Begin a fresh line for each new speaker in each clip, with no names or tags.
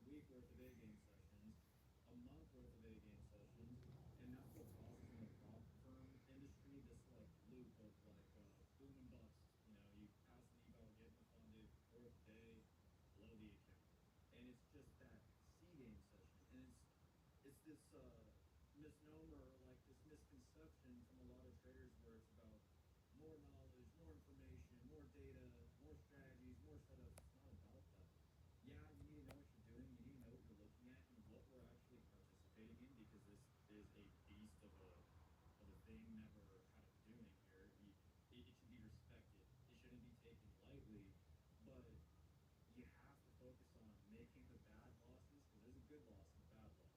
week worth of A game sessions, a month worth of A game sessions, and that's what causes in the prop firm industry this like loop of like boom and bust. You know, you pass an eval, get funded, fourth day, blow the account, and it's just that C game session, and it's this misnomer, like this misconception from a lot of traders where it's about more knowledge, more information, more data, more strategies, more setups. It's not about that. Yeah, you need to know what you're doing. You need to know what you're looking at and what we're actually participating in, because this is a beast of a thing that we're kind of doing here. It should be respected. It shouldn't be taken lightly, but you have to focus on making the bad losses, because there's a good loss and a bad loss.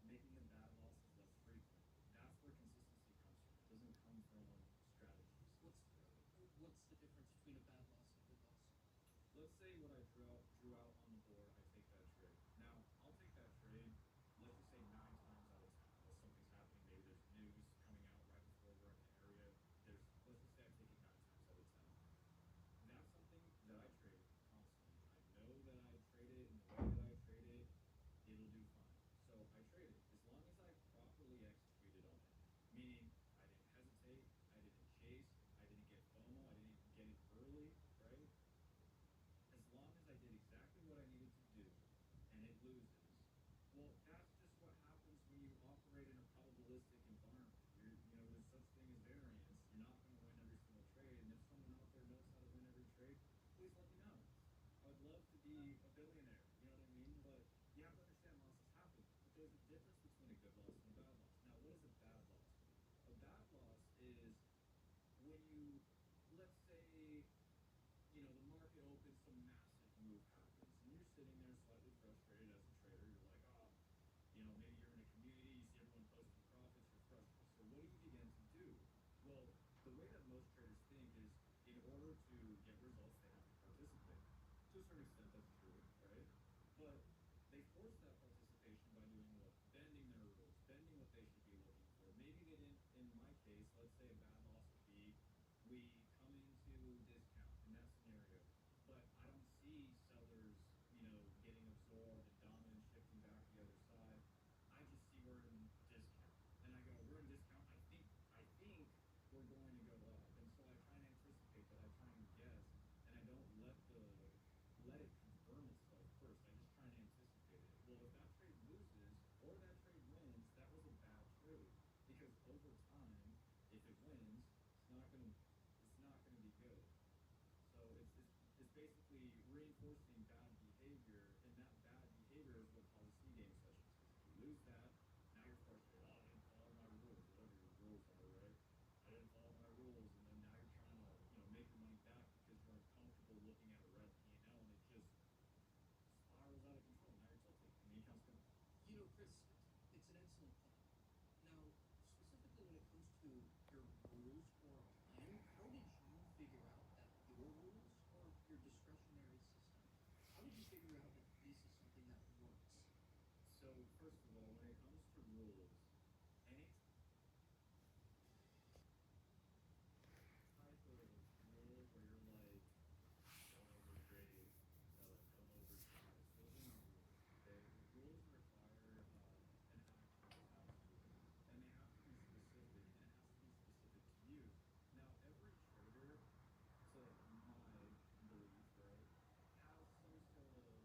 Making the bad losses less frequent. That's where consistency comes from. It doesn't come from strategies.
What's the difference between a bad loss and a good loss?
Let's say what I drew out on the board, I take that trade. Now, I'll take that trade, let's just say 9 times out of 10. If something's happening, maybe there's news coming out right before we're in the area. Let's just say I take it 9 times out of 10. That's something that I trade constantly. I know that I trade it, and the way that I trade it, it'll do fine. So I trade it as long as I properly executed on it. Meaning, I didn't hesitate, I didn't chase, I didn't get FOMO, I didn't get it early, right? As long as I did exactly what I needed to do, and it loses, well, that's just what happens when you operate in a probabilistic environment. There's such thing as variance. You're not going to win every single trade, and if someone out there knows how to win every trade, please let me know. I would love to be a billionaire, you know what I mean? But you have to understand losses happen. But there's a difference between a good loss and a bad loss. Now, what is a bad loss? A bad loss is when you, let's say, the market opens, some massive move happens, and you're sitting there slightly frustrated as a trader. You're like, maybe you're in a community, you see everyone posting profits, you're frustrated. So what do you begin to do? Well, the way that most traders think is, in order to get results, they have to participate. To a certain extent, that's true, right? But they force that participation by doing what? Bending their rules, bending what they should be looking for. Maybe they didn't, in my case, let's say a bad loss would be, we come into discount in that scenario, but I don't see sellers, getting absorbed and dominant shifting back to the other side. I just see we're in discount, and I go, we're in discount. I think we're going to go up, and so I try and anticipate that. I try and guess, and I don't let it confirm itself first. I just try and anticipate it. Well, if that trade loses or that trade wins, that was a bad trade, because over time, if it wins, it's not going to be good. So it's basically reinforcing bad behavior, and that bad behavior is what causes C game sessions. Because if you lose that, now you're frustrated. Oh, I didn't follow my rules, whatever your rules are, right? I didn't follow my rules, and then now you're trying to make your money back because you're uncomfortable looking at a red P&L, and it just spirals out of control. Now you're tilted, and the account's gone.
Chris, it's an excellent thought. Now, specifically when it comes to your rules or a plan, how did you figure out that your rules or your discretionary system, how did you figure out that this is something that works?
So, first of all, when it comes to rules, any type of rule where you're like, don't overtrade, don't oversize, those are not rules, okay? Rules require an action that you have to do, and they have to be specific, and it has to be specific to you. Now, every trader, to my belief, right, has some sort of